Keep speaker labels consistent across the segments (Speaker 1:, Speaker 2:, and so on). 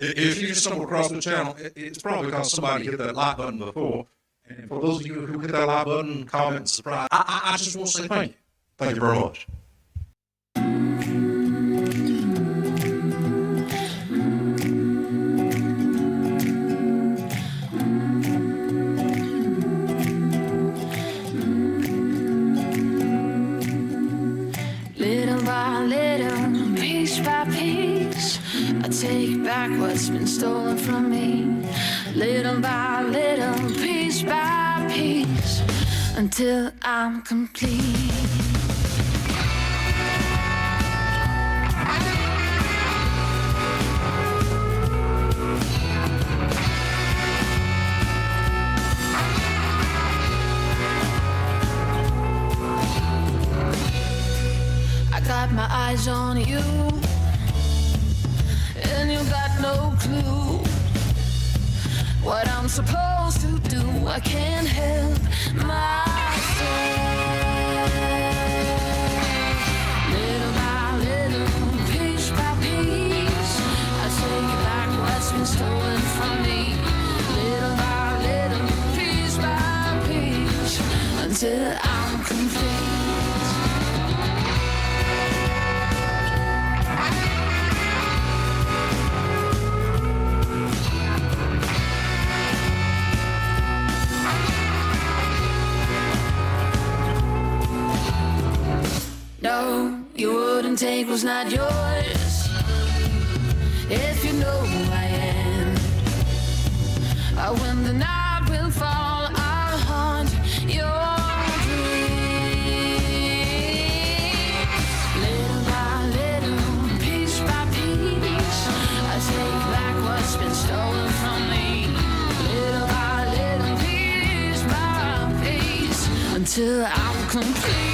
Speaker 1: If you just stumble across the channel, it's probably because somebody hit that like button before. And for those of you who hit that like button, comment, and subscribe, I just want to say thank you. Thank you very much.
Speaker 2: Little by little, piece by piece, I take back what's been stolen from me. Little by little, piece by piece, until I'm complete. I got my eyes on you, and you got no clue what I'm supposed to do. I can't help myself. Little by little, piece by piece, I take back what's been stolen from me. Little by little, piece by piece, until I'm complete. No, you wouldn't take what's not yours. If you know who I am, when the night will fall, I'll haunt your dreams. Little by little, piece by piece, I take back what's been stolen from me. Little by little, piece by piece, until I'm complete.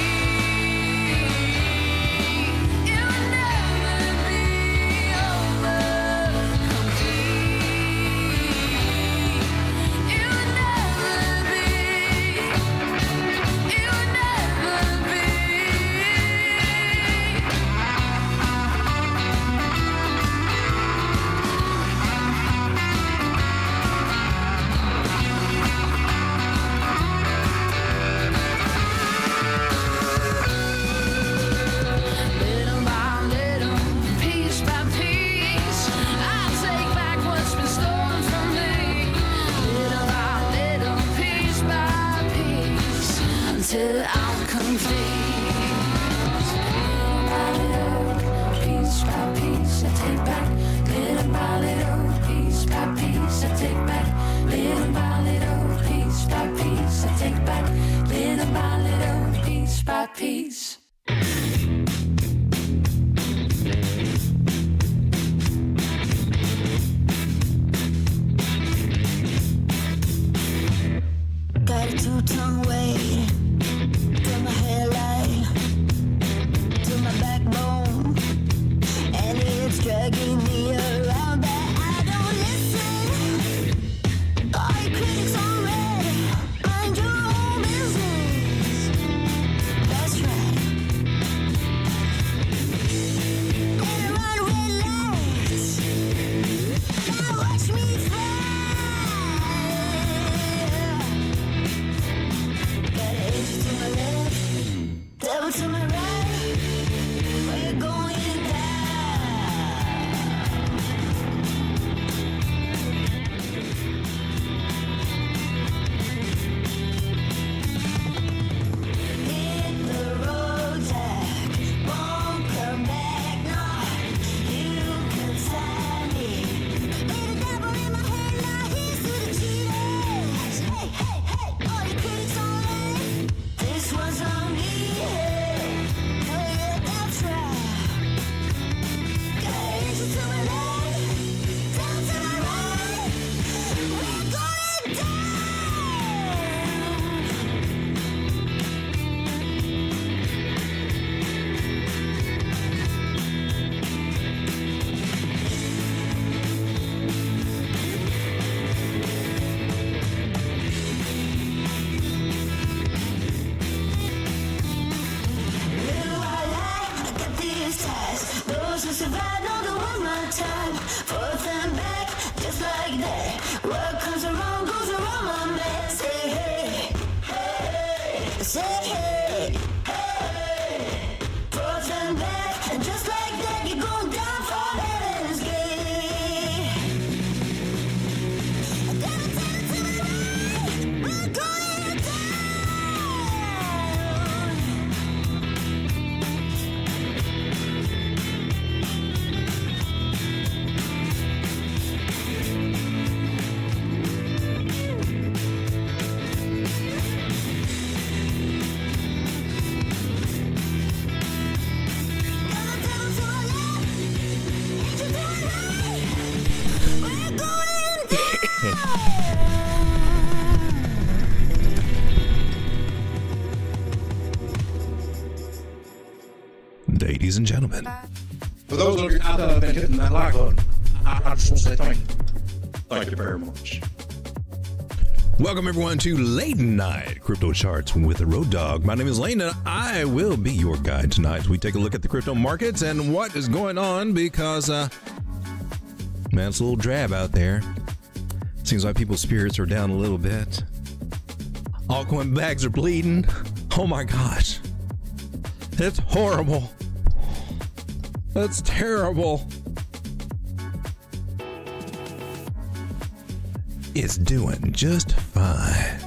Speaker 2: Till I'm complete. Piece by piece, I take back. Little by little, piece by piece, I take back. Little by little, piece by piece, I take back. Little by little, piece by piece. Got a two-tongue way to my hairline, to my backbone, and it's dragging me around, but I don't listen. All your critics on red, mind your own business. That's right. What comes around goes around, my man. Say hey, hey, say hey, hey. Forth and back, and just like that, you're going down for heaven's gate. Down, down to the night, we're going down.
Speaker 3: Ladies and gentlemen,
Speaker 1: For those of you out there that have been hitting that like button, I just want to say thank you. Thank you very much.
Speaker 3: welcome everyone to Late Night Crypto Charts with the Road Dogg. My name is Lane and I will be your guide tonight as we take a look at the crypto markets and what is going on because, man, it's a little drab out there. Seems like people's spirits are down a little bit. Altcoin bags are bleeding. Oh my gosh. It's horrible. That's terrible. It's doing just fine.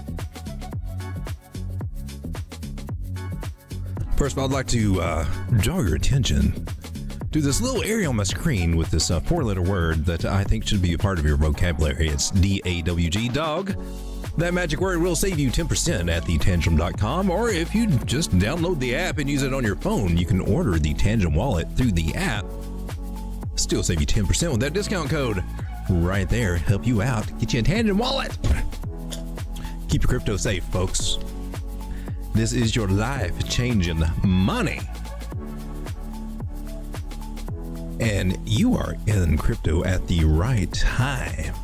Speaker 3: First of all, I'd like to draw your attention to this little area on my screen with this four-letter word that I think should be a part of your vocabulary. It's D-A-W-G, dog. That magic word will save you 10% at thetangem.com, or if you just download the app and use it on your phone, you can order the Tangem wallet through the app. Still save you 10% with that discount code right there. Help you out. Get you a Tangem wallet. Keep your crypto safe, folks. This is your life-changing money. And you are in crypto at the right time.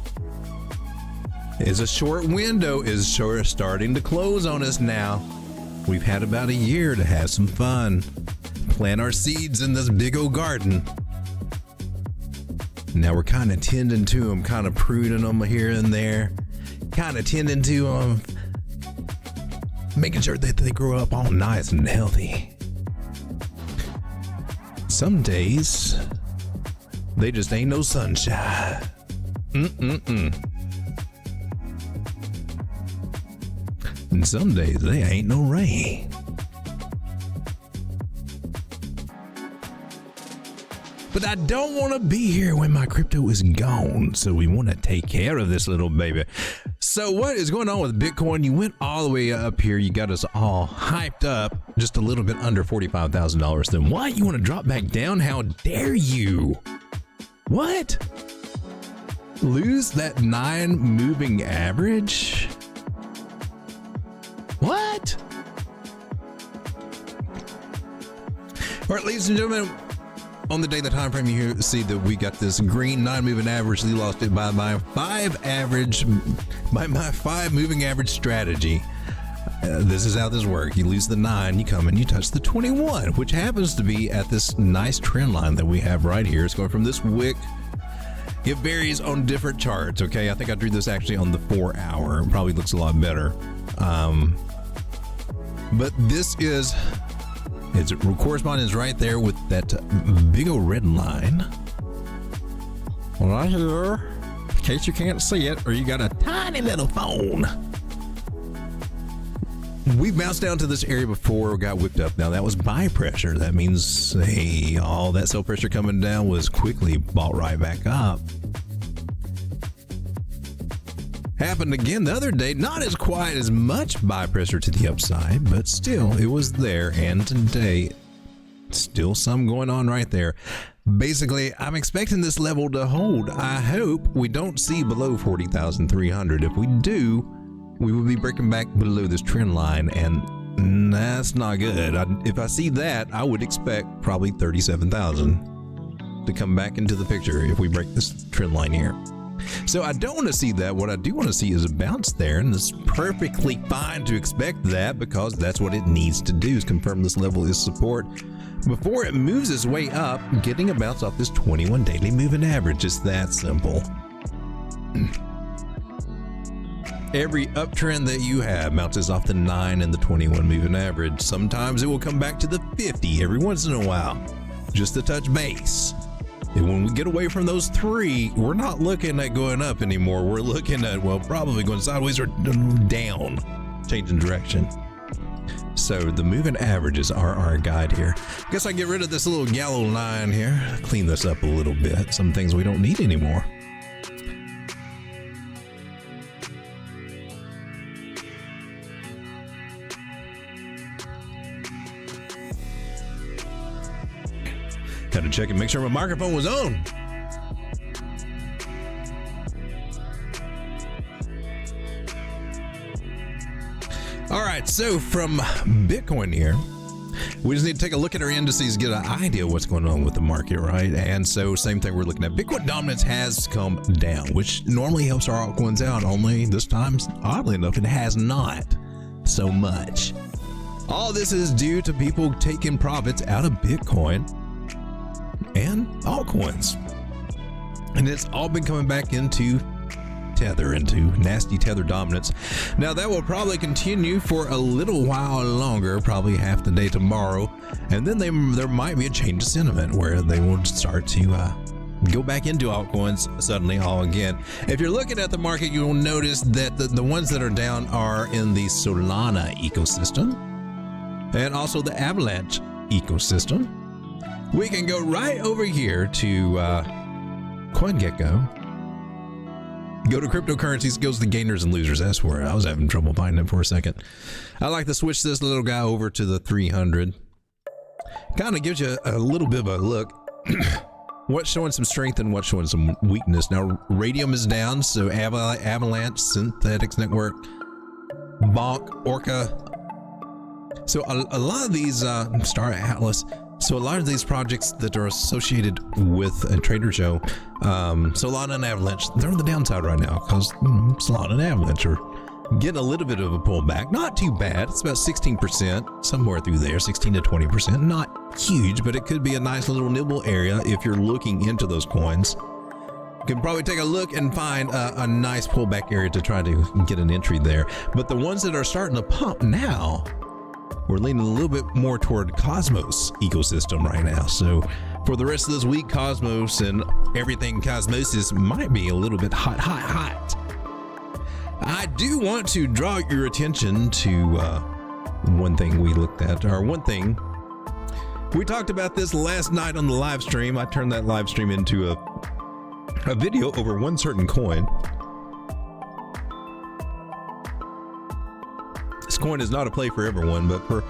Speaker 3: Is a short window is sure starting to close on us now. We've had about a year to have some fun, plant our seeds in this big old garden. Now we're kind of tending to them, kind of pruning them here and there, kind of tending to them, making sure that they grow up all nice and healthy. Some days, they just ain't no sunshine. And some days they ain't no rain. But I don't want to be here when my crypto is gone, so we want to take care of this little baby. So what is going on with Bitcoin? You went all the way up here. You got us all hyped up, just a little bit under $45,000. Then what? You want to drop back down? How dare you? What? Lose that 9 moving average? What? All right, ladies and gentlemen, on the daily time frame, you see that we got this green 9 moving average. We lost it by my 5 moving average strategy. This is how this works. You lose the 9, you come and you touch the 21, which happens to be at this nice trend line that we have right here. It's going from this wick. It varies on different charts. Okay, I think I drew this actually on the 4 hour. It probably looks a lot better. But this is, its correspondence right there with that big old red line. Right here, in case you can't see it or you got a tiny little phone. We bounced down to this area before, got whipped up. Now that was buy pressure. That means, hey, all that sell pressure coming down was quickly bought right back up. Happened again the other day, not as quite as much buy pressure to the upside, but still it was there. And today, still some going on right there. Basically, I'm expecting this level to hold. I hope we don't see below 40,300. If we do, we will be breaking back below this trend line, and that's not good. If I see that, I would expect probably 37,000 to come back into the picture if we break this trend line here. So I don't want to see that. What I do want to see is a bounce there, and it's perfectly fine to expect that because that's what it needs to do, is confirm this level is support before it moves its way up, getting a bounce off this 21 daily moving average. It's that simple. Every uptrend that you have bounces off the 9 and the 21 moving average. Sometimes it will come back to the 50 every once in a while, just to touch base. And when we get away from those 3, we're not looking at going up anymore. We're looking at, well, probably going sideways or down, changing direction. So the moving averages are our guide here. Guess I get rid of this little yellow line here, clean this up a little bit. Some things we don't need anymore. Had to check and make sure my microphone was on. All right, so from Bitcoin here, we just need to take a look at our indices, get an idea of what's going on with the market, right? And so same thing we're looking at. Bitcoin dominance has come down, which normally helps our altcoins out. Only this time, oddly enough, it has not so much. All this is due to people taking profits out of Bitcoin and altcoins. And it's all been coming back into Tether, into nasty Tether dominance. Now that will probably continue for a little while longer, probably half the day tomorrow, and then there might be a change of sentiment where they will start to go back into altcoins suddenly all again. If you're looking at the market, you'll notice that the ones that are down are in the Solana ecosystem and also the Avalanche ecosystem. We can go right over here to CoinGecko. Go to cryptocurrencies, goes the gainers and losers. That's where I was having trouble finding it for a second. I like to switch this little guy over to the 300. Kind of gives you a little bit of a look. What's showing some strength and what's showing some weakness. Now, Radium is down, so Avalanche, Synthetics Network, Bonk, Orca. So a lot of these, Star Atlas, so a lot of these projects that are associated with a trader show, Solana and Avalanche, they're on the downside right now because Solana and Avalanche are getting a little bit of a pullback. Not too bad. It's about 16%, somewhere through there, 16 to 20%. Not huge, but it could be a nice little nibble area if you're looking into those coins. You can probably take a look and find a nice pullback area to try to get an entry there. But the ones that are starting to pump now, we're leaning a little bit more toward Cosmos ecosystem right now. So for the rest of this week, Cosmos and everything Cosmosis might be a little bit hot. I do want to draw your attention to one thing we looked at, or one thing. We talked about this last night on the live stream. I turned that live stream into a video over one certain coin. This coin is not a play for everyone, but for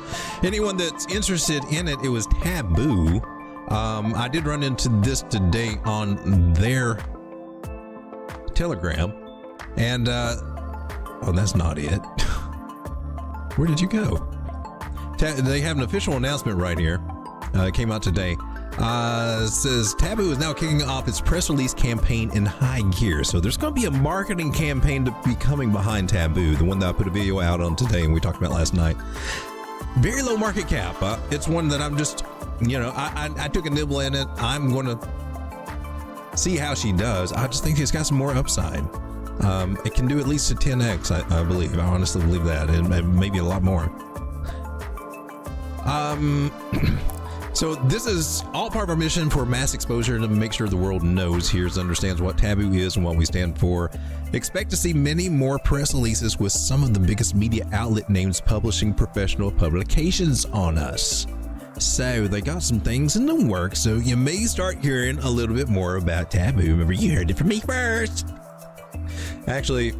Speaker 3: anyone that's interested in it, it was Taboo. I did run into this today on their Telegram, and oh, that's not it. Where did you go? They have an official announcement right here. It came out today. It says Taboo is now kicking off its press release campaign in high gear. So there's going to be a marketing campaign to be coming behind Taboo, the one that I put a video out on today and we talked about last night. Very low market cap. It's one that I'm just, I took a nibble in it. I'm going to see how she does. I just think she's got some more upside. It can do at least a 10x, I believe. I honestly believe that, and maybe a lot more. So this is all part of our mission for mass exposure to make sure the world knows, hears, understands what Taboo is and what we stand for. Expect to see many more press releases with some of the biggest media outlet names publishing professional publications on us. So they got some things in the works, so you may start hearing a little bit more about Taboo. Remember, you heard it from me first. Actually,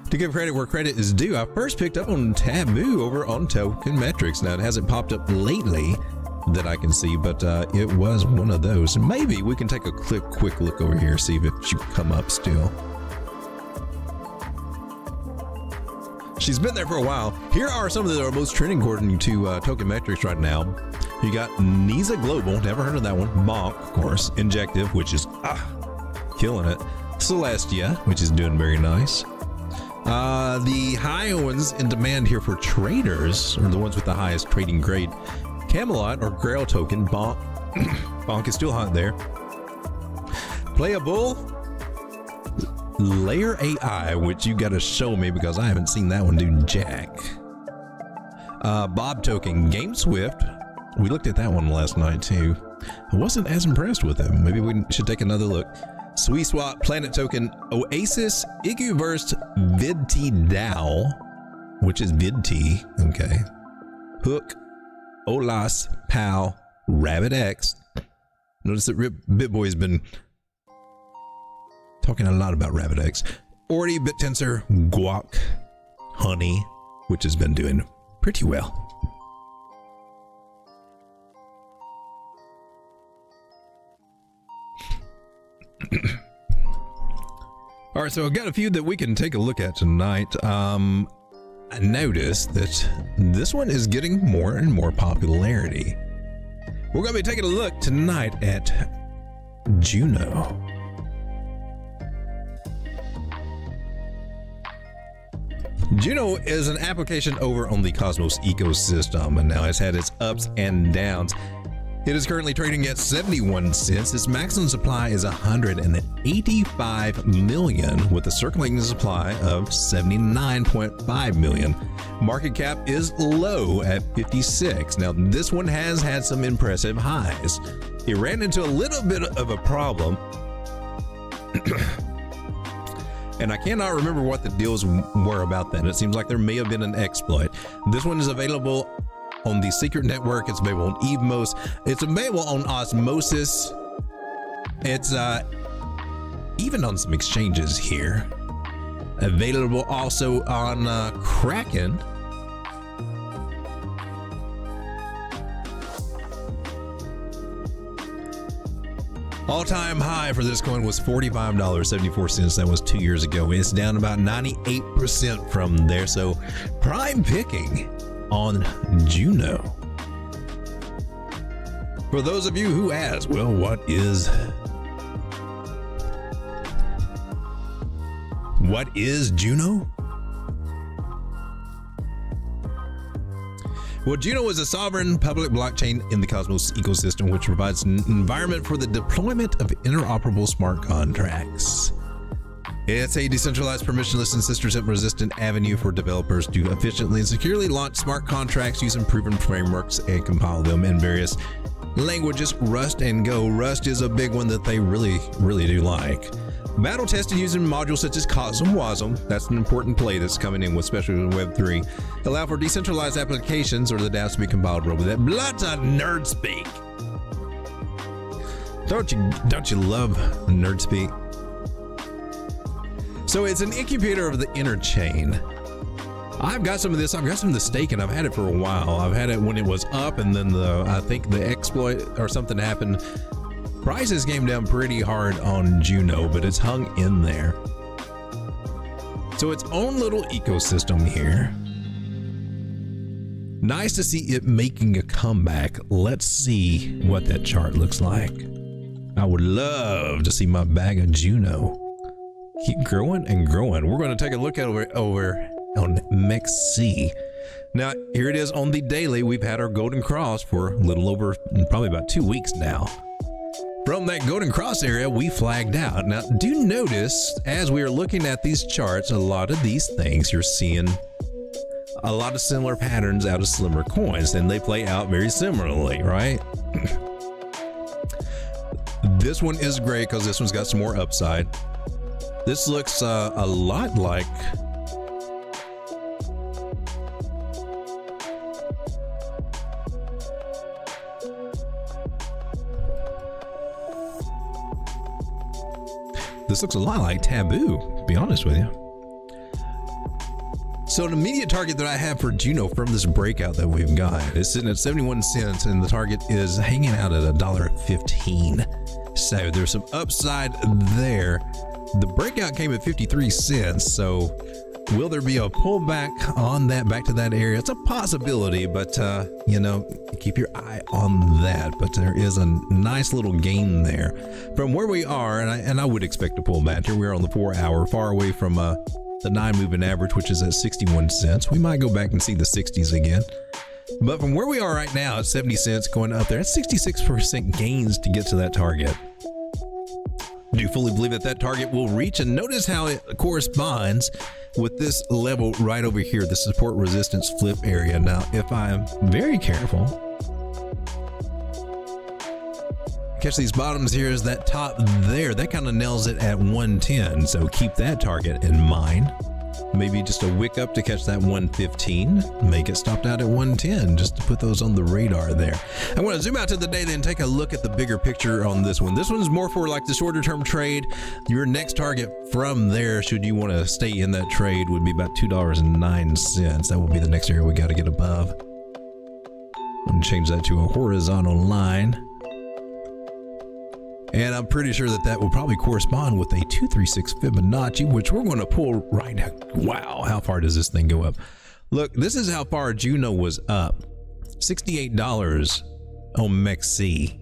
Speaker 3: to give credit where credit is due, I first picked up on Taboo over on Token Metrics. Now, it hasn't popped up lately that I can see, but it was one of those. Maybe we can take a quick look over here, see if it should come up still. She's been there for a while. Here are some of the most trending according to Token Metrics right now. You got Nisa Global, never heard of that one. Bonk, of course. Injective, which is killing it. Celestia, which is doing very nice. The high ones in demand here for traders, or the ones with the highest trading grade. Camelot or Grail token, Bonk. Bonk is still hot there. Playable. Layer AI, which you got to show me because I haven't seen that one do jack. Bob Token, Game Swift. We looked at that one last night too. I wasn't as impressed with it. Maybe we should take another look. SweetSwap, Planet Token, Oasis, Iguverse, VidT DAO, which is VidT, okay. Hook, Olas, Pal, RabbitX. Notice that BitBoy's been talking a lot about RabbitX. Ordi, BitTensor, Guac, Honey, which has been doing pretty well. All right, so I've got a few that we can take a look at tonight. I noticed that this one is getting more and more popularity. We're going to be taking a look tonight at Juno. Juno is an application over on the Cosmos ecosystem, and now it's had its ups and downs. It is currently trading at 71 cents. Its maximum supply is 185 million, with a circulating supply of 79.5 million. Market cap is low at 56. Now, this one has had some impressive highs. It ran into a little bit of a problem, and I cannot remember what the deals were about that. It seems like there may have been an exploit. This one is available on the Secret Network. It's available on Evmos. It's available on Osmosis. It's even on some exchanges here. Available also on Kraken. All-time high for this coin was $45.74. That was 2 years ago. It's down about 98% from there. So prime picking on Juno. For those of you who ask, well, what is Juno? Well, Juno is a sovereign public blockchain in the Cosmos ecosystem, which provides an environment for the deployment of interoperable smart contracts. It's a decentralized, permissionless, and censorship-resistant avenue for developers to efficiently and securely launch smart contracts using proven frameworks and compile them in various languages. Rust and Go. Rust is a big one that they really do like. Battle tested using modules such as Cosm Wasm. That's an important play that's coming in with, especially in Web3. Allow for decentralized applications or the DApps to be compiled over that. Lots of nerd speak. Don't you love nerd speak? So it's an incubator of the interchain. I've got some of this. I've got some of the stake, and I've had it for a while. I've had it when it was up, and then I think the exploit or something happened. Prices came down pretty hard on Juno, but it's hung in there. So its own little ecosystem here. Nice to see it making a comeback. Let's see what that chart looks like. I would love to see my bag of Juno keep growing and growing. We're going to take a look at over on MEXC. Now, here it is on the daily. We've had our golden cross for a little over, probably about 2 weeks now. From that golden cross area, we flagged out. Now, do notice as we are looking at these charts, a lot of these things you're seeing a lot of similar patterns out of slimmer coins, and they play out very similarly, right? This one is great because this one's got some more upside. This looks a lot like Taboo, to be honest with you. So an immediate target that I have for Juno from this breakout that we've got is sitting at 71 cents, and the target is hanging out at $1.15. So there's some upside there. The breakout came at 53 cents, so will there be a pullback on that back to that area? It's a possibility, but keep your eye on that. But there is a nice little gain there from where we are, and I would expect to pull back here. We're on the 4 hour, far away from the 9 moving average, which is at 61 cents. We might go back and see the 60s again. But from where we are right now at 70 cents going up there, that's 66% gains to get to that target. Do fully believe that that target will reach, and notice how it corresponds with this level right over here, the support resistance flip area. Now, if I'm very careful, catch these bottoms here, is that top there, that kind of nails it at 110. So keep that target in mind. Maybe just a wick up to catch that 115, make it stopped out at 110, just to put those on the radar there. I want to zoom out to the daily and take a look at the bigger picture on this one. This one's more for like the shorter term trade. Your next target from there, should you want to stay in that trade, would be about $2.09. That will be the next area we got to get above. I'm going to change that to a horizontal line. And I'm pretty sure that that will probably correspond with a 236 Fibonacci, which we're going to pull right now. Wow, how far does this thing go up? Look, this is how far Juno was up. $68 on MEXC.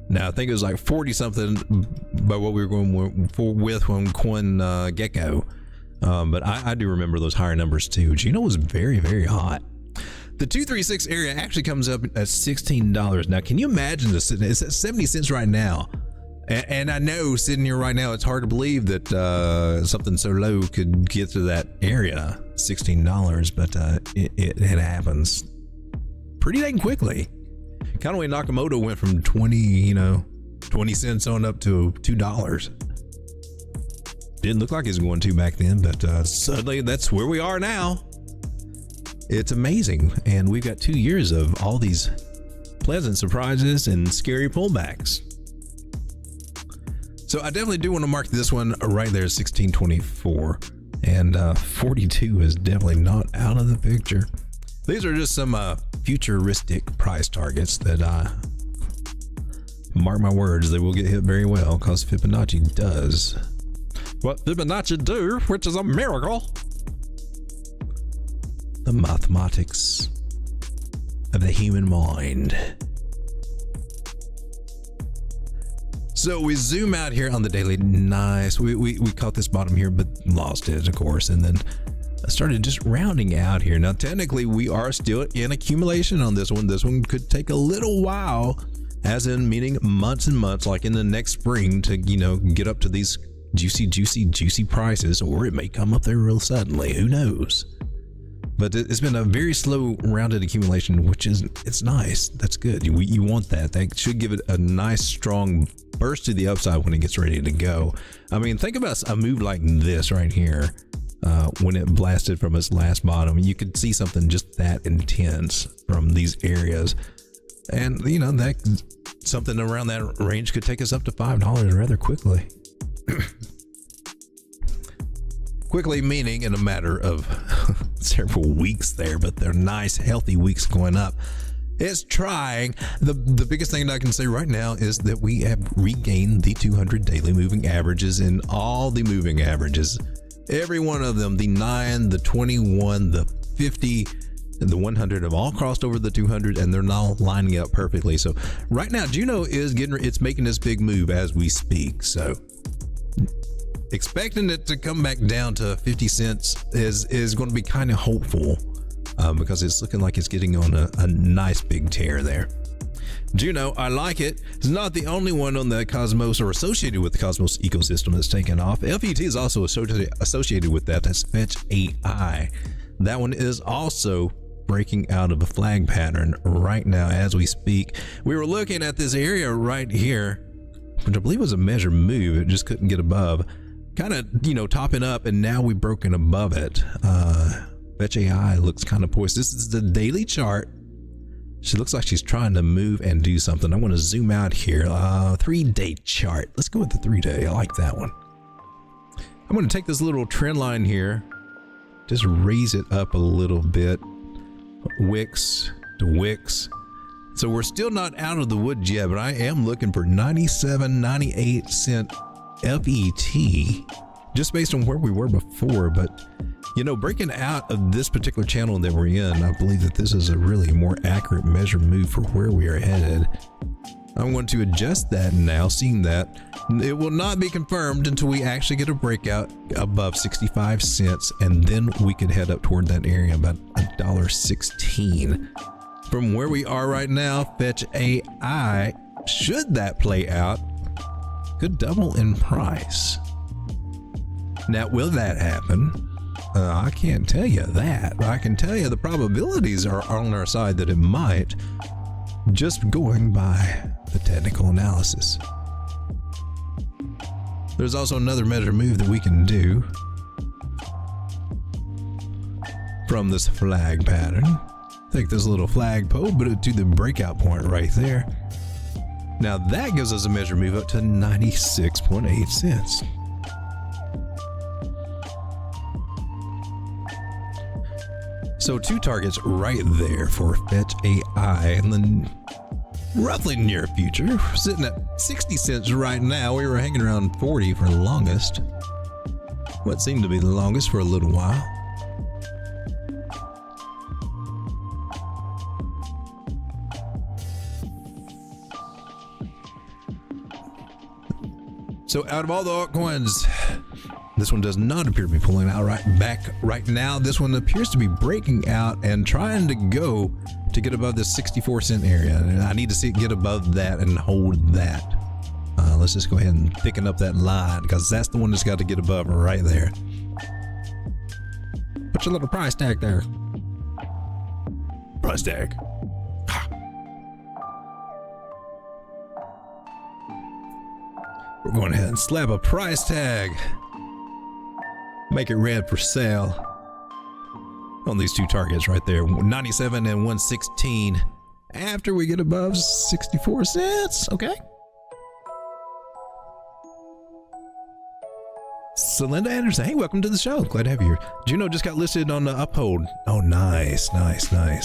Speaker 3: Now, I think it was like 40 something by what we were going for with on Coin Gecko. But I do remember those higher numbers too. Juno was very, very hot. The 236 area actually comes up at $16. Now, can you imagine this? It's at 70 cents right now. And I know sitting here right now, it's hard to believe that something so low could get to that area, $16, but it happens pretty dang quickly. Kind of way Nakamoto went from 20 cents on up to $2. Didn't look like it was going to back then, but suddenly that's where we are now. It's amazing, and we've got 2 years of all these pleasant surprises and scary pullbacks. So I definitely do want to mark this one right there, 1624, and 42 is definitely not out of the picture. These are just some futuristic price targets that mark my words, they will get hit very well, because Fibonacci does what Fibonacci do, which is a miracle. The mathematics of the human mind. So we zoom out here on the daily. Nice. We caught this bottom here, but lost it, of course, and then started just rounding out here. Now, technically, we are still in accumulation on this one. This one could take a little while, as in meaning months and months, like in the next spring, to get up to these juicy prices, or it may come up there real suddenly. Who knows? But it's been a very slow rounded accumulation, which it's nice. That's good. You want that. That should give it a nice strong burst to the upside when it gets ready to go. I mean, think about a move like this right here. When it blasted from its last bottom, you could see something just that intense from these areas. And that something around that range could take us up to $5 rather quickly. Quickly meaning in a matter of several weeks there, but they're nice, healthy weeks going up. It's trying. The biggest thing that I can say right now is that we have regained the 200 daily moving averages in all the moving averages. Every one of them, the 9, the 21, the 50, and the 100 have all crossed over the 200, and they're now lining up perfectly. So right now, Juno is it's making this big move as we speak. So expecting it to come back down to 50 cents is going to be kind of hopeful, because it's looking like it's getting on a nice big tear there. Juno, I like it. It's not the only one on the Cosmos or associated with the Cosmos ecosystem that's taken off. FET is also associated with that. That's Fetch AI. That one is also breaking out of a flag pattern right now as we speak. We were looking at this area right here, which I believe was a measured move. It just couldn't get above. Kind of, topping up, and now we've broken above it. Fetch AI looks kind of poised. This is the daily chart. She looks like she's trying to move and do something. I want to zoom out here. 3-day chart. Let's go with the 3-day. I like that one. I'm going to take this little trend line here, just raise it up a little bit. Wicks to wicks. So we're still not out of the woods yet, but I am looking for 97-98 cent FET, just based on where we were before. But breaking out of this particular channel that we're in, I believe that this is a really more accurate measure move for where we are headed. I'm going to adjust that now, seeing that it will not be confirmed until we actually get a breakout above 65 cents, and then we could head up toward that area about $1.16. From where we are right now, Fetch AI, should that play out, could double in price. Now, will that happen? I can't tell you that, but I can tell you the probabilities are on our side that it might, just going by the technical analysis. There's also another measure move that we can do from this flag pattern. Take this little flagpole, put it to the breakout point right there. Now that gives us a measure move up to 96.8 cents. So 2 targets right there for Fetch AI in the roughly near future. Sitting at 60 cents right now. We were hanging around 40 for the longest. What seemed to be the longest for a little while. So out of all the altcoins, this one does not appear to be pulling out right now. This one appears to be breaking out and trying to go to get above this 64 cent area. And I need to see it get above that and hold that. Let's just go ahead and thicken up that line because that's the one that's got to get above right there. Put your little price tag there. Price tag. We're going ahead and slap a price tag. Make it red for sale on these 2 targets right there, 97 and 116 after we get above 64 cents. Okay. So Linda Anderson, hey, welcome to the show. Glad to have you here. Juno just got listed on the Uphold. Oh, nice. Yeah,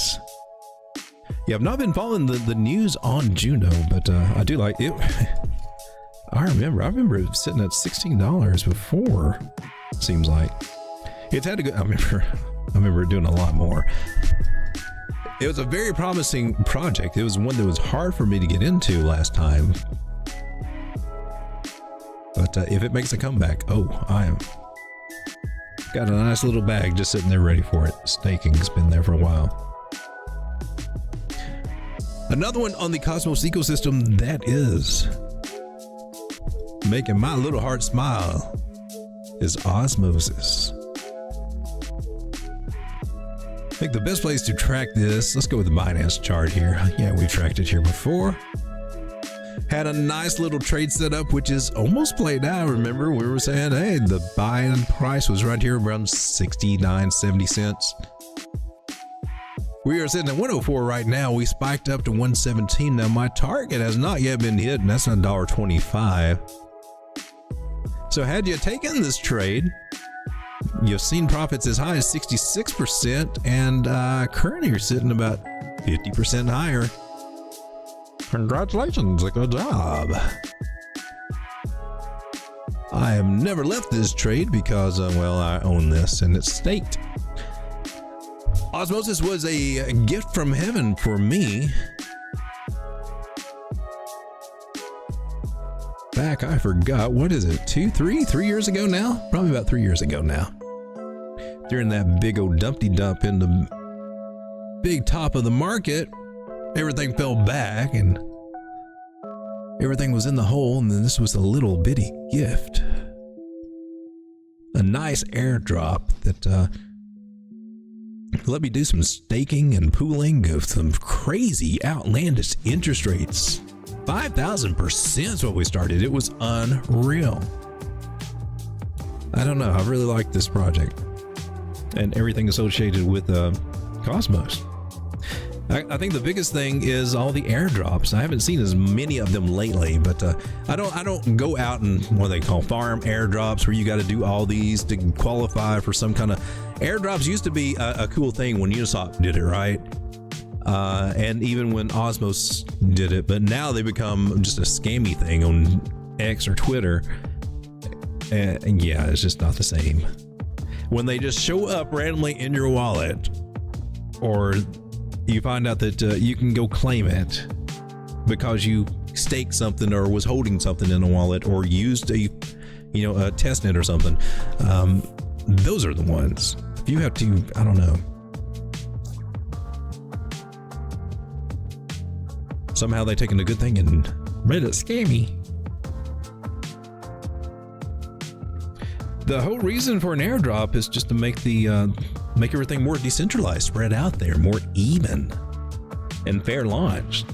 Speaker 3: I've not been following the news on Juno, but I do like it. I remember it sitting at $16 before. Seems like it's had a good. I remember it doing a lot more. It was a very promising project. It was one that was hard for me to get into last time. But if it makes a comeback, I am got a nice little bag just sitting there ready for it. Staking's been there for a while. Another one on the Cosmos ecosystem that is making my little heart smile is Osmosis. I think the best place to track this, let's go with the Binance chart here. Yeah, we tracked it here before. Had a nice little trade setup, which is almost played out. Remember, we were saying, hey, the buy-in price was right here around 69, 70 cents. We are sitting at 104 right now. We spiked up to 117. Now, my target has not yet been hit, and that's $1.25. So had you taken this trade, you've seen profits as high as 66%, and currently you're sitting about 50% higher. Congratulations, good job. I have never left this trade because, I own this and it's staked. Osmosis was a gift from heaven for me. Back, I forgot, what is it, 3 years ago now? Probably about 3 years ago now. During that big old dumpty dump in the big top of the market, everything fell back and everything was in the hole, and then this was a little bitty gift. A nice airdrop that let me do some staking and pooling of some crazy outlandish interest rates. 5,000% is what we started. It was unreal. I don't know. I really like this project and everything associated with Cosmos. I think the biggest thing is all the airdrops. I haven't seen as many of them lately, but I don't go out and what they call farm airdrops where you got to do all these to qualify for some kind of airdrops. Used to be a cool thing when Uniswap did it, right? And even when Osmos did it, but now they become just a scammy thing on X or Twitter. And yeah, it's just not the same. When they just show up randomly in your wallet, or you find out that you can go claim it because you staked something or was holding something in a wallet or used a testnet or something. Those are the ones. If you have to, I don't know. Somehow they taken a good thing and made it scammy. The whole reason for an airdrop is just to make make everything more decentralized, spread out there, more even, and fair launch.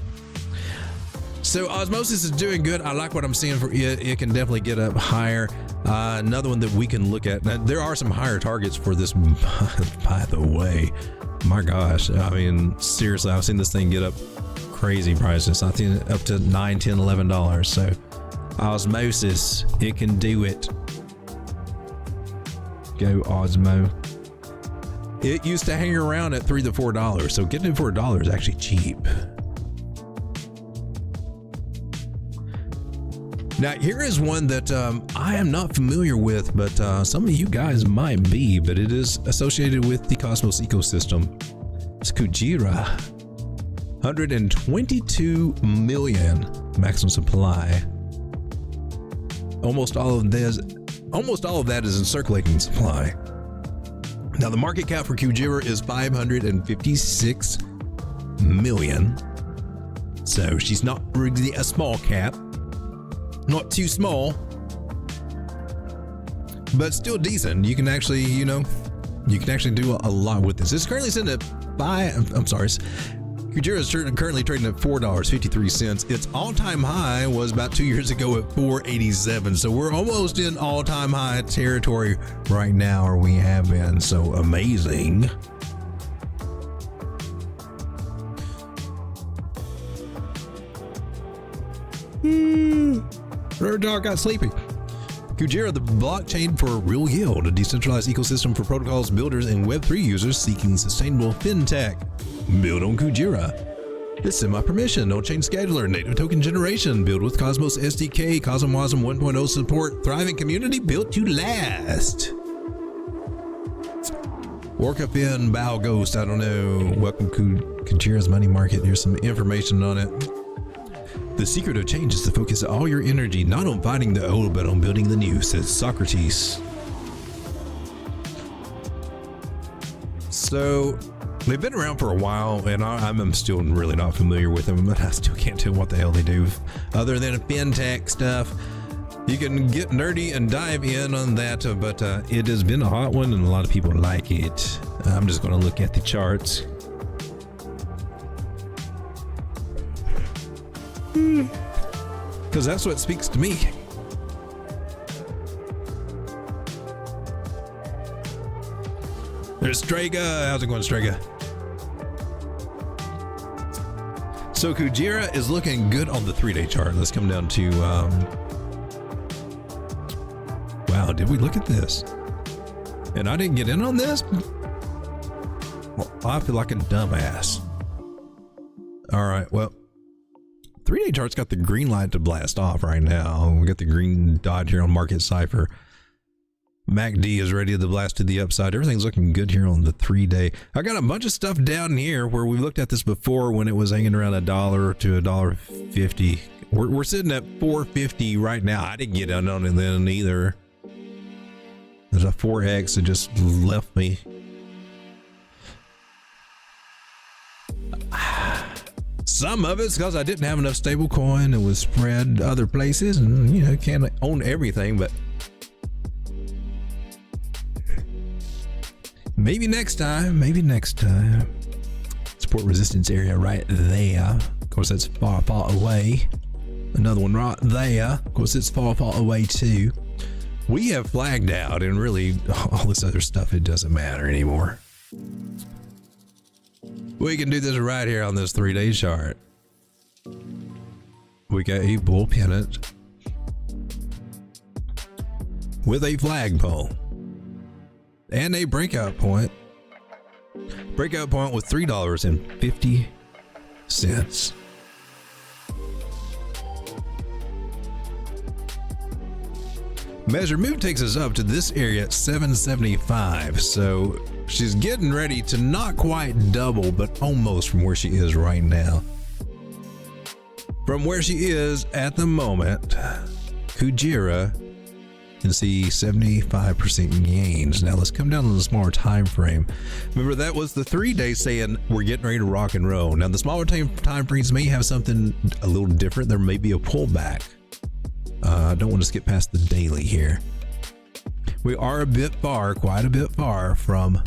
Speaker 3: So Osmosis is doing good. I like what I'm seeing for it. It can definitely get up higher. Another one that we can look at. Now, there are some higher targets for this, by the way. My gosh. I mean, seriously, I've seen this thing get up crazy prices. I think up to $9, $10, $11. So Osmosis, it can do it. Go Osmo. It used to hang around at $3 to $4. So getting it for $1 is actually cheap. Now, here is one that I am not familiar with, but some of you guys might be, but it is associated with the Cosmos ecosystem. It's Kujira. 122 million maximum supply. Almost all of that is in circulating supply. Now, the market cap for Kujira is 556 million. So she's not really a small cap. Not too small, but still decent. You can actually, do a lot with this. It's currently sitting at Kujira is currently trading at $4.53. Its all-time high was about 2 years ago at $4.87. So we're almost in all-time high territory right now, or we have been. So amazing. Road dog got sleepy. Kujira, the blockchain for real yield, a decentralized ecosystem for protocols, builders, and Web3 users seeking sustainable fintech. Build on Kujira. It's semi-permission, no-chain scheduler, native token generation, build with Cosmos SDK, CosmWasm 1.0 support, thriving community built to last. Work up in Bow Ghost, I don't know. Welcome to Kujira's money market. Here's some information on it. The secret of change is to focus all your energy not on fighting the old, but on building the new, says Socrates. So, they've been around for a while, and I'm still really not familiar with them, but I still can't tell what the hell they do. Other than fintech stuff, you can get nerdy and dive in on that, but it has been a hot one, and a lot of people like it. I'm just going to look at the charts. Because that's what speaks to me. There's Strega. How's it going, Strega? So Kujira is looking good on the 3-day chart. Let's come down to wow, did we look at this? And I didn't get in on this? Well, I feel like a dumbass. All right, well, 3-day chart's got the green light to blast off right now. We got the green dot here on Market Cipher. MACD is ready to blast to the upside. Everything's looking good here on the 3-day. I got a bunch of stuff down here where we looked at this before when it was hanging around $1 to $1.50. We're sitting at $4.50 right now. I didn't get in on it then either. There's a 4X that just left me. Some of it's because I didn't have enough stable coin. It was spread other places, and can't own everything, but maybe next time. Support resistance area right there. Of course, that's far away. Another one right there. Of course, it's far away too. We have flagged out, and really all this other stuff, it doesn't matter anymore. We can do this right here on this 3-day chart. We got a bull pennant with a flagpole and a breakout point. Breakout point was $3.50. Measure move takes us up to this area at 775. So she's getting ready to not quite double, but almost from where she is right now. From where she is at the moment, Kujira can see 75% gains. Now let's come down to the smaller time frame. Remember, that was the 3-day saying we're getting ready to rock and roll. Now the smaller time frames may have something a little different. There may be a pullback. I don't want to skip past the daily here. we are a bit far, quite a bit far from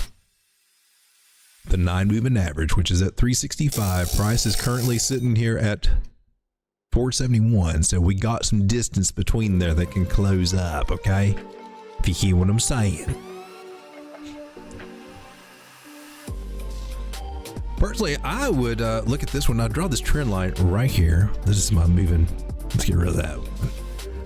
Speaker 3: the 9 moving average, which is at 365. Price is currently sitting here at 471. So we got some distance between there that can close up, okay? If you hear what I'm saying. Personally, I would look at this one. I draw this trend line right here. This is my moving. Let's get rid of that.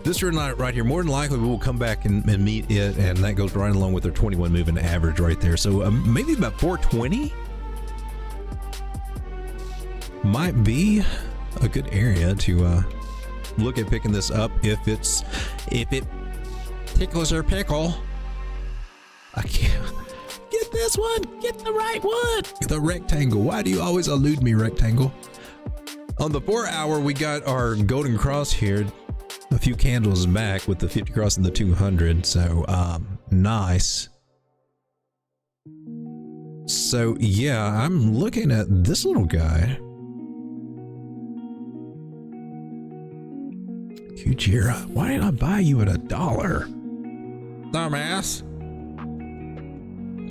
Speaker 3: This trend line right here, more than likely we will come back and meet it, and that goes right along with their 21 moving average right there. So maybe about 420 might be a good area to look at picking this up if it tickles or pickle. I can't get this one. Get the right one. The rectangle. Why do you always elude me, rectangle? On the 4 hour, we got our golden cross here. A few candles back with the 50 cross and the 200. So nice. So yeah, I'm looking at this little guy. Kujira, why didn't I buy you at $1? Dumbass.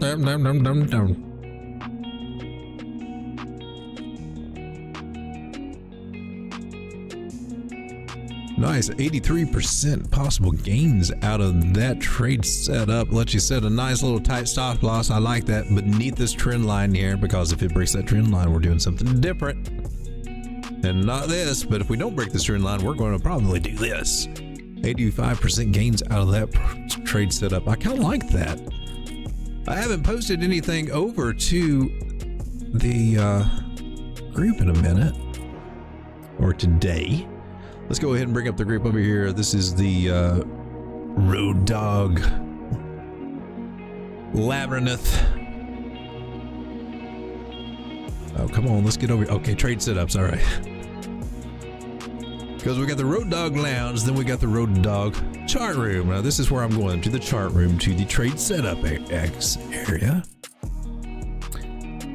Speaker 3: Dum. Nice, 83% possible gains out of that trade setup. Let you set a nice little tight stop loss. I like that beneath this trend line here, because if it breaks that trend line, we're doing something different. And not this, but if we don't break this trend line, we're going to probably do this. 85% gains out of that trade setup. I kind of like that. I haven't posted anything over to the group in a minute, or today. Let's go ahead and bring up the group over here. This is the Road Dog Labyrinth. Oh, come on, let's get over here. Okay, trade setups, all right. Because we got the Road Dog Lounge, then we got the Road Dog Chart Room. Now this is where I'm going, to the chart room, to the trade setup area.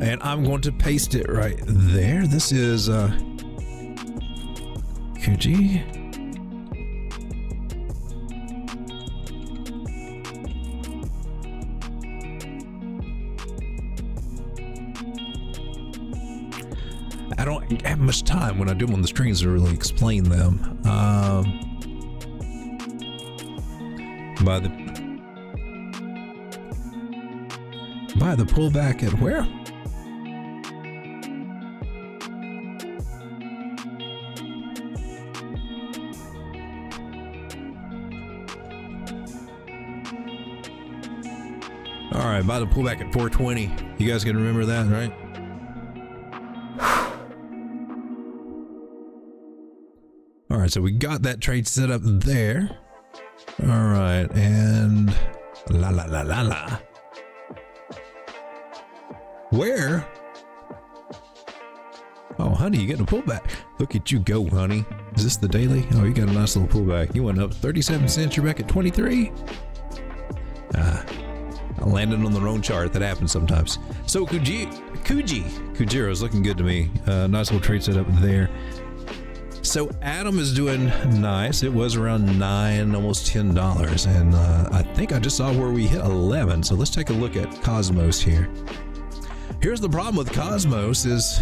Speaker 3: And I'm going to paste it right there. This is QG. I don't have much time when I do them on the streams to really explain them. By the pullback at where? All right, by the pullback at 420. You guys can remember that, right? All right, so we got that trade set up there. All right, and la. Where? Oh, honey, you getting a pullback. Look at you go, honey. Is this the daily? Oh, you got a nice little pullback. You went up 37 cents. You're back at 23. I landed on the wrong chart. That happens sometimes. So Kujira is looking good to me. Nice little trade setup there. So Adam is doing nice. It was around $9, almost $10, and I think I just saw where we hit 11. So let's take a look at Cosmos here. Here's the problem with Cosmos is,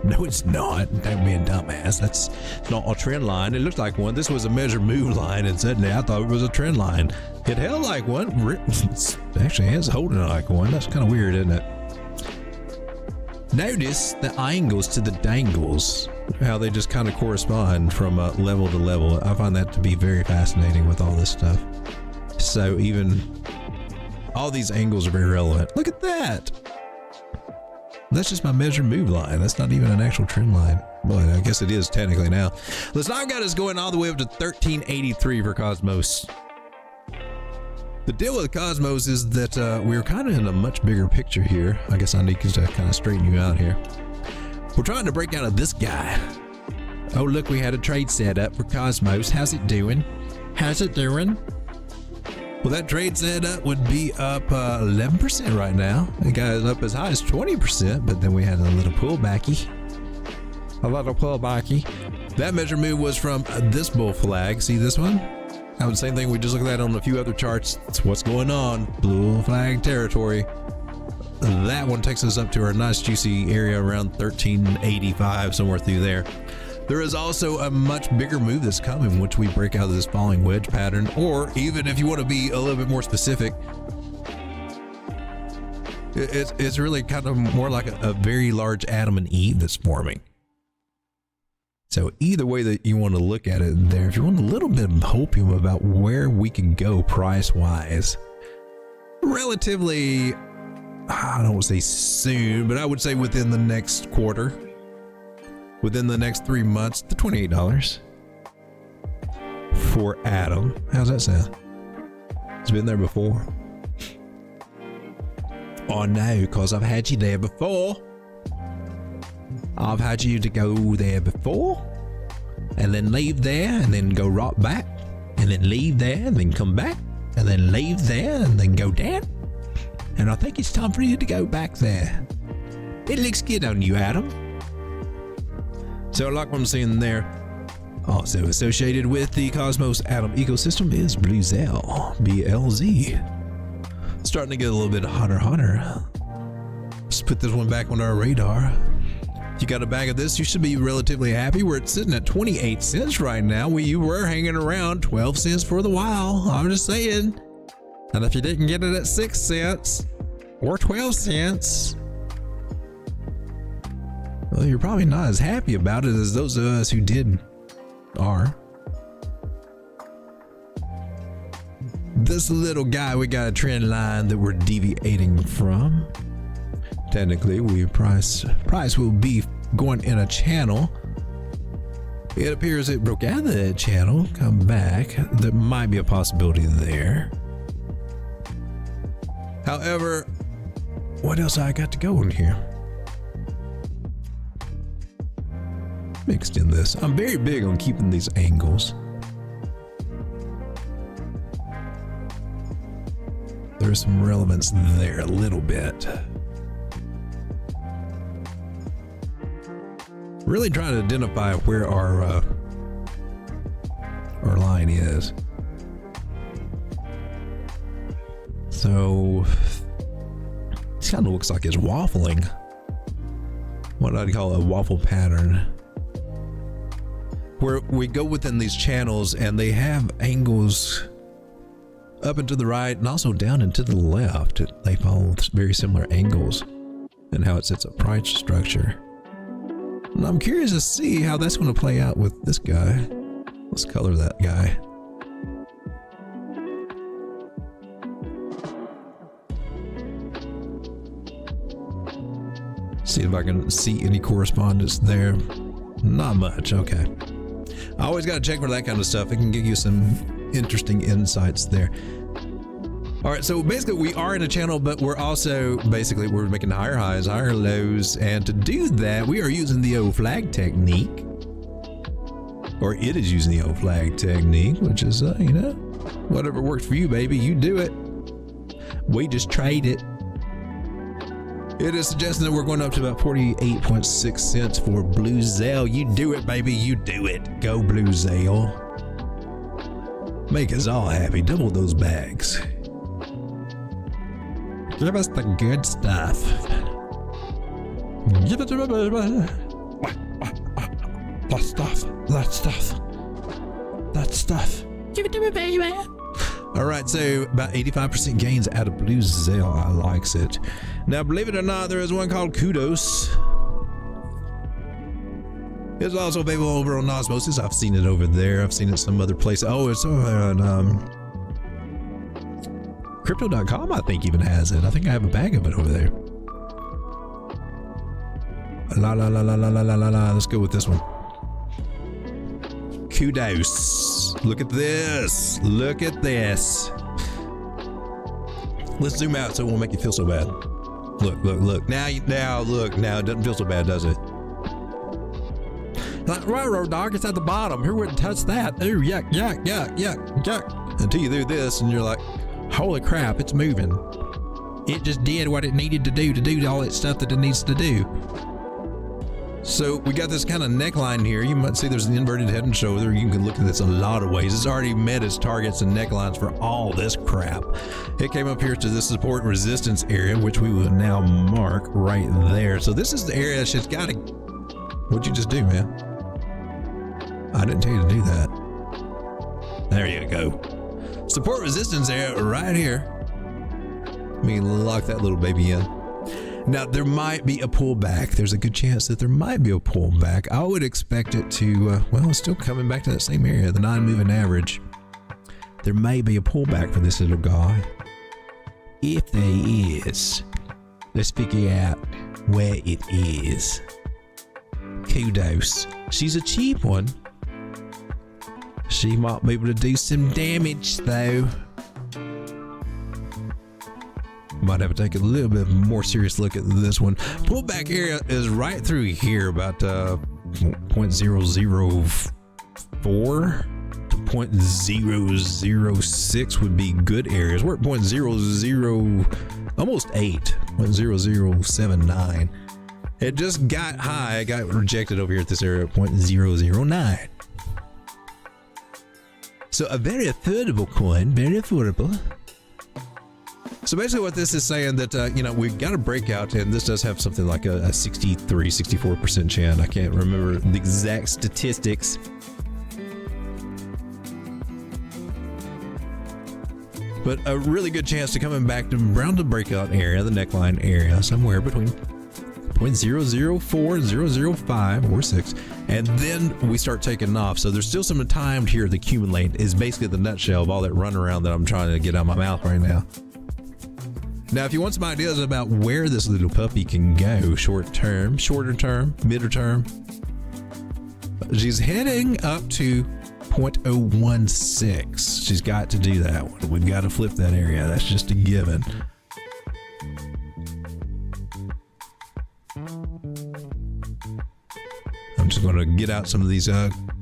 Speaker 3: no, it's not. Don't be a dumbass. That's not a trend line. It looked like one. This was a measure move line, and suddenly I thought it was a trend line. It held like one. It actually is holding it like one. That's kind of weird, isn't it? Notice the angles to the dangles, how they just kind of correspond from level to level. I find that to be very fascinating with all this stuff. So even all these angles are very relevant. Look at that. That's just my measure move line. That's not even an actual trend line. But I guess it is technically now. Listen, I've got us going all the way up to 1383 for Cosmos. The deal with Cosmos is that we're kind of in a much bigger picture here. I guess I need to kind of straighten you out here. We're trying to break out of this guy. Oh, look, we had a trade set up for Cosmos. How's it doing? How's it doing? Well, that trade setup would be up 11% right now. It got up as high as 20%, but then we had a little pullbacky. A little pullbacky. That measure move was from this bull flag. See this one? Now, the same thing, we just looked at on a few other charts. It's what's going on. Blue flag territory. That one takes us up to our nice juicy area around 1385, somewhere through there. There is also a much bigger move that's coming, which we break out of this falling wedge pattern, or even if you want to be a little bit more specific, it's really kind of more like a very large Adam and Eve that's forming. So either way that you want to look at it there, if you want a little bit of hopium about where we can go price-wise, relatively, I don't want to say soon, but I would say within the next quarter, within the next 3 months, the $28 for Adam. How's that sound? It's been there before. Oh no, because I've had you there before. I've had you to go there before and then leave there and then go right back and then leave there and then come back and then leave there and then go down. And I think it's time for you to go back there. It looks good on you, Adam. So like I'm seeing there, also associated with the Cosmos Atom ecosystem is Bluezell, BLZ. Starting to get a little bit hotter. Let's put this one back on our radar. You got a bag of this, you should be relatively happy. We're sitting at 28 cents right now. You were hanging around 12 cents for the while. I'm just saying. And if you didn't get it at 6 cents or 12 cents, well, you're probably not as happy about it as those of us who did are. This little guy, we got a trend line that we're deviating from. Technically, price will be going in a channel. It appears it broke out of that channel, come back. There might be a possibility there. However, what else I got to go in here? Mixed in this. I'm very big on keeping these angles. There's some relevance there a little bit. Really trying to identify where our line is. So it kind of looks like it's waffling. What I'd call a waffle pattern, where we go within these channels and they have angles up and to the right and also down and to the left. They follow very similar angles and how it sets up price structure. And I'm curious to see how that's going to play out with this guy. Let's color that guy. See if I can see any correspondence there. Not much. Okay. I always got to check for that kind of stuff. It can give you some interesting insights there. All right, so basically we are in a channel, but we're also we're making higher highs, higher lows, and to do that we are using the O flag technique, or it is using the O flag technique, which is you know, whatever works for you, baby, you do it. We just trade it. It is suggesting that we're going up to about 48.6 cents for Bluezell. You do it, baby, you do it. Go Bluezell. Make us all happy. Double those bags. Give us the good stuff. Give it to me, baby. That stuff. Give it to me, baby. All right, so about 85% gains out of Bluezell. I likes it. Now, believe it or not, there is one called Kudos. It's also available over on Osmosis. I've seen it over there. I've seen it some other place. Oh, it's on Crypto.com, I think, even has it. I think I have a bag of it over there. La la la la la la la la la. Let's go with this one. Kudos. Look at this. Look at this. Let's zoom out so it won't make you feel so bad. Look, look, look. Now, look. Now it doesn't feel so bad, does it? Like, railroad dog, it's at the bottom. Who wouldn't touch that? Ooh, yuck, yuck, yuck, yuck, yuck. Until you do this and you're like, holy crap, it's moving. It just did what it needed to do all that stuff that it needs to do. So we got this kind of neckline here. You might see there's an inverted head and shoulder. You can look at this a lot of ways. It's already met its targets and necklines for all this crap. It came up here to the support and resistance area, which we will now mark right there. So this is the area that's got to... What'd you just do, man? I didn't tell you to do that. There you go. Support resistance area right here. Let me lock that little baby in. Now, there might be a pullback. There's a good chance that there might be a pullback. I would expect it to, well, it's still coming back to that same area, the 9-moving average. There may be a pullback for this little guy. If there is, let's figure out where it is. Kudos. She's a cheap one. She might be able to do some damage, though. Might have to take a little bit more serious look at this one. Pullback area is right through here, about 0.004 to 0.006 would be good areas. We're at 0.00, almost 8, 0.0079. It just got high. It got rejected over here at this area at 0.009. So a very affordable coin, very affordable. So basically what this is saying that, we've got a breakout, and this does have something like a 63, 64% chance. I can't remember the exact statistics. But a really good chance to coming back to around the breakout area, the neckline area, somewhere between 0.004 and 0.005 or 6. And then we start taking off. So there's still some time here to accumulate is basically the nutshell of all that run around that I'm trying to get out of my mouth right now. Now, if you want some ideas about where this little puppy can go, shorter term, midter term, she's heading up to 0.016. She's got to do that one. We've got to flip that area. That's just a given. I'm just going to get out some of these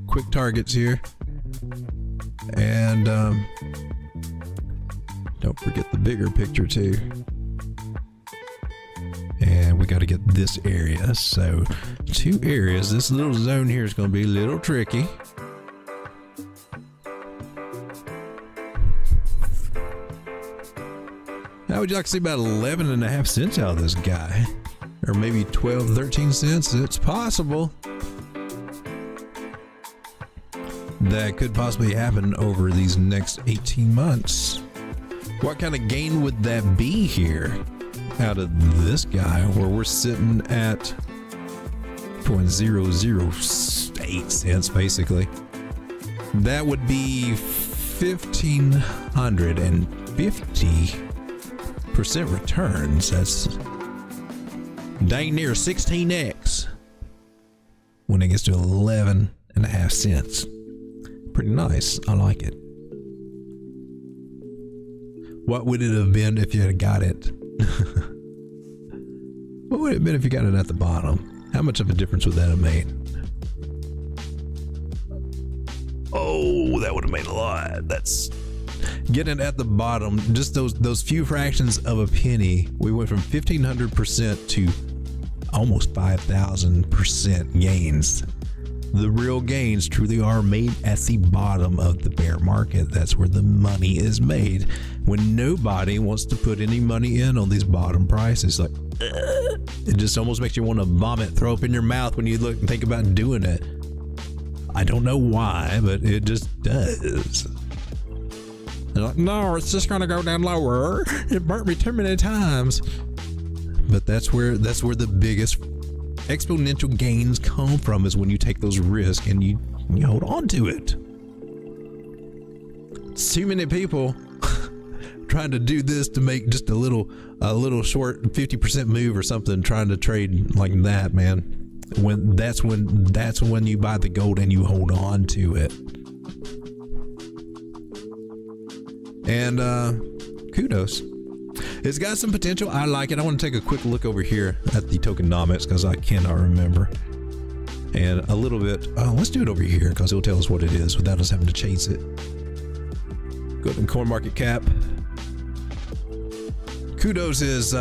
Speaker 3: quick targets here. And don't forget the bigger picture too. And we got to get this area. So 2 areas. This little zone here is going to be a little tricky. How would you like to see about 11.5 cents out of this guy? Or maybe 12, 13 cents? It's possible. That could possibly happen over these next 18 months. What kind of gain would that be here out of this guy where we're sitting at 0.008 cents basically? That would be 1,550% returns. That's dang near 16x when it gets to 11.5 cents. Pretty nice. I like it. What would it have been if you had got it? What would it have been if you got it at the bottom? How much of a difference would that have made? Oh, that would have made a lot. That's getting it at the bottom. Just those few fractions of a penny. We went from 1,500% to almost 5,000% gains. The real gains truly are made at the bottom of the bear market. That's where the money is made. When nobody wants to put any money in on these bottom prices, like it just almost makes you want to vomit, throw up in your mouth when you look and think about doing it. I don't know why, but it just does. They're like, no, it's just gonna go down lower. It burnt me too many times. But that's where the biggest exponential gains come from, is when you take those risks and you hold on to it. Too many people trying to do this to make just a little short 50% move or something, trying to trade like that, man. That's when you buy the gold and you hold on to it. And kudos. It's got some potential. I like it. I want to take a quick look over here at the tokenomics because I cannot remember. And a little bit, let's do it over here because it'll tell us what it is without us having to chase it. Go to CoinMarketCap. Kudos is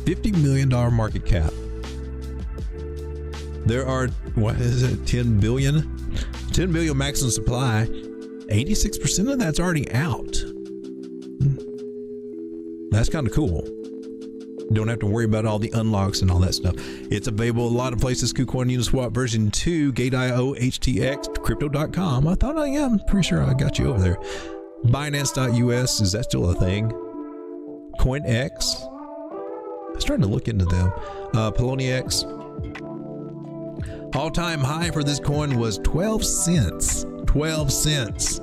Speaker 3: $50 million market cap. There are, what is it, 10 billion? 10 billion maximum supply. 86% of that's already out. That's kind of cool. Don't have to worry about all the unlocks and all that stuff. It's available a lot of places. KuCoin, Uniswap version 2, Gate.io, HTX, Crypto.com. I'm pretty sure I got you over there. Binance.us, is that still a thing? CoinX. I'm starting to look into them. Poloniex. All-time high for this coin was 12 cents. 12 cents.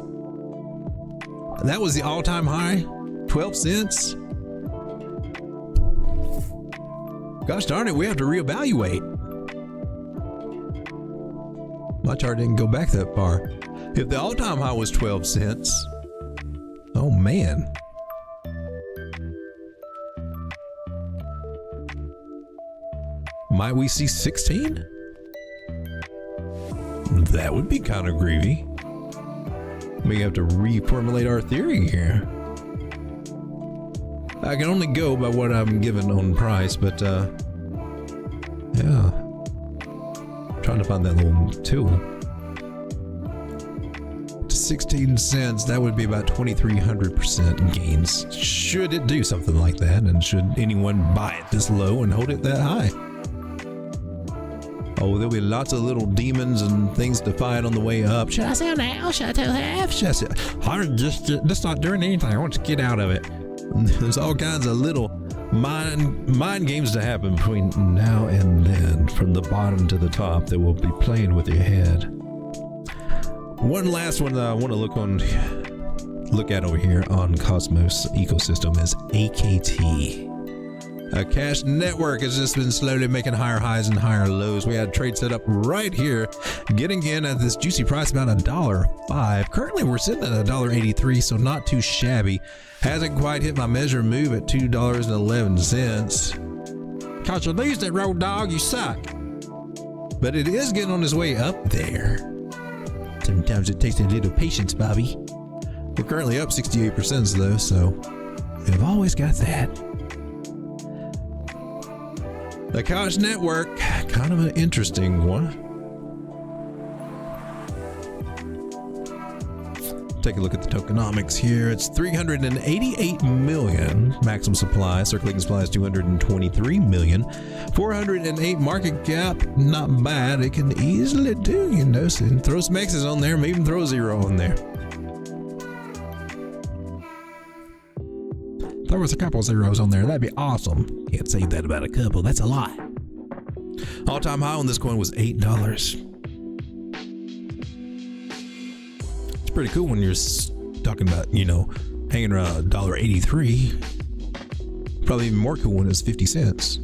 Speaker 3: That was the all-time high? 12 cents? Gosh darn it, we have to reevaluate. My chart didn't go back that far. If the all-time high was 12 cents, oh man. Might we see 16? That would be kind of groovy. We have to reformulate our theory here. I can only go by what I'm given on price, but yeah. I'm trying to find that little tool. 16 cents, that would be about 2,300% gains. Should it do something like that, and should anyone buy it this low and hold it that high? Oh, there'll be lots of little demons and things to fight on the way up. Should I sell now? Should I tell half? Should I sell? I'm just not doing anything. I want to get out of it. There's all kinds of little mind games to happen between now and then, from the bottom to the top, that will be playing with your head. One last one that I want to look at over here on Cosmos ecosystem is AKT. A cash network has just been slowly making higher highs and higher lows. We had a trade set up right here, getting in at this juicy price about $1.05. Currently, we're sitting at $1.83, so not too shabby. Hasn't quite hit my measure move at $2.11. Cause you lose that road dog, you suck. But it is getting on its way up there. Sometimes it takes a little patience, Bobby. We're currently up 68% though, so we've always got that. The Koch network, kind of an interesting one. Take a look at the tokenomics here. It's 388 million maximum supply. Circulating supply is 223 million. 408 market cap, not bad. It can easily do, you know. So throw some X's on there, maybe even throw a 0 on there. There was a couple zeros on there. That'd be awesome. Can't say that about a couple. That's a lot. All-time high on this coin was $8. It's pretty cool when you're talking about, you know, hanging around $1.83. Probably even more cool when it's 50 cents.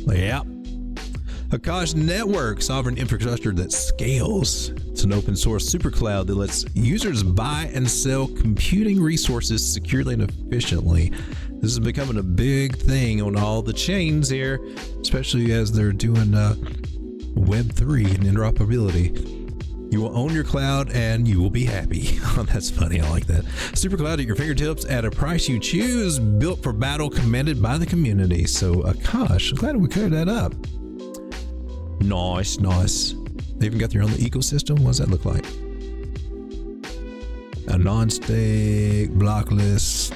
Speaker 3: Yeah. A Koch network, sovereign infrastructure that scales. It's an open source super cloud that lets users buy and sell computing resources securely and efficiently. This is becoming a big thing on all the chains here, especially as they're doing Web3 and interoperability. You will own your cloud and you will be happy. Oh, that's funny. I like that. Super cloud at your fingertips at a price you choose, built for battle, commanded by the community. So, Koch, glad we cleared that up. Nice, nice. They even got their own ecosystem. What does that look like? A non-stake, blocklist.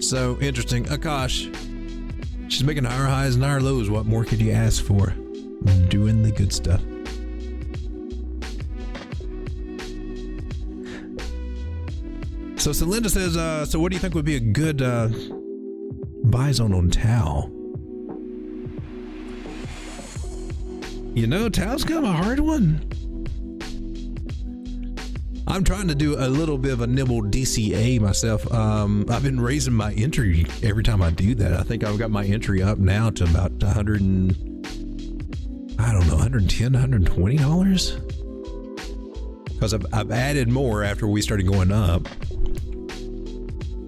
Speaker 3: So interesting. Koch, she's making higher highs and higher lows. What more could you ask for? Doing the good stuff. So Celinda says, so what do you think would be a good buy zone on Tau? You know, Tau's kind of a hard one. I'm trying to do a little bit of a nibble DCA myself. I've been raising my entry every time I do that. I think I've got my entry up now to about $110, $120. Because I've added more after we started going up.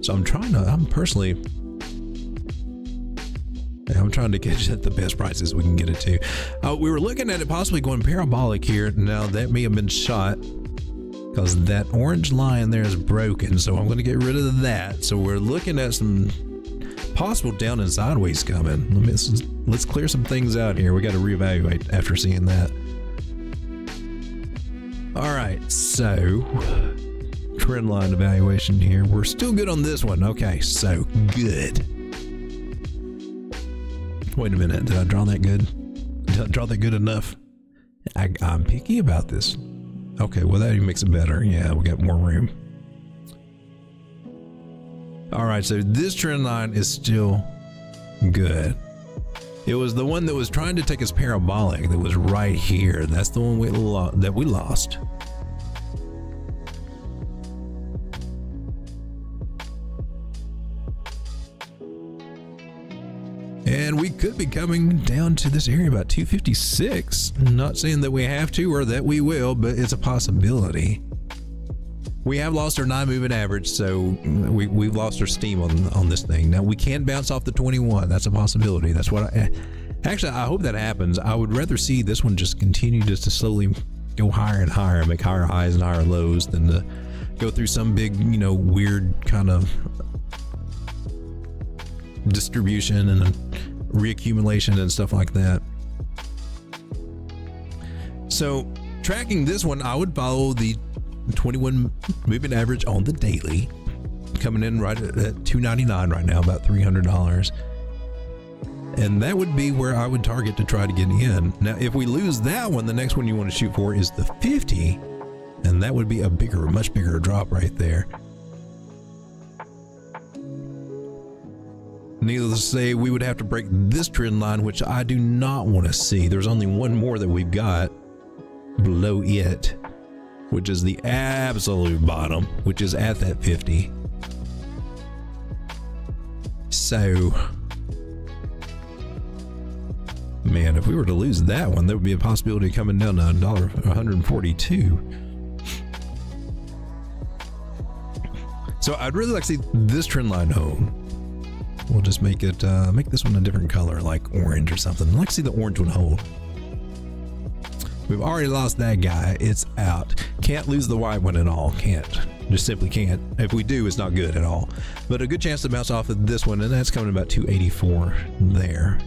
Speaker 3: So I'm trying to catch at the best prices we can get it to. We were looking at it possibly going parabolic here. Now that may have been shot because that orange line there is broken. So I'm going to get rid of that. So we're looking at some possible down and sideways coming. Let's clear some things out here. We got to reevaluate after seeing that. All right, so trend line evaluation here. We're still good on this one. Okay, so good. Wait a minute, did I draw that good? Did I draw that good enough? I'm picky about this. Okay, well that even makes it better. Yeah, we got more room. All right, so this trend line is still good. It was the one that was trying to take us parabolic that was right here. That's the one that we lost. And we could be coming down to this area about 256. Not saying that we have to or that we will, but it's a possibility. We have lost our 9 moving average, so we've lost our steam on this thing. Now we can bounce off the 21. That's a possibility. That's what actually, I hope that happens. I would rather see this one just continue just to slowly go higher and higher, make higher highs and higher lows than to go through some big, weird kind of distribution and reaccumulation and stuff like that. So tracking this one, I would follow the 21 moving average on the daily, coming in right at $299 right now, about $300. And that would be where I would target to try to get in. Now, if we lose that one, the next one you want to shoot for is the 50, and that would be a much bigger drop right there. Needless to say, we would have to break this trend line, which I do not want to see. There's only one more that we've got below it, which is the absolute bottom, which is at that 50. So, man, if we were to lose that one, there would be a possibility of coming down to $142. So I'd really like to see this trend line hold. We'll just make it make this one a different color, like orange or something. I'd like to see the orange one hold. We've already lost that guy. It's out. Can't lose the white one at all. Can't. Just simply can't. If we do, it's not good at all. But a good chance to bounce off of this one, and that's coming about 284 there.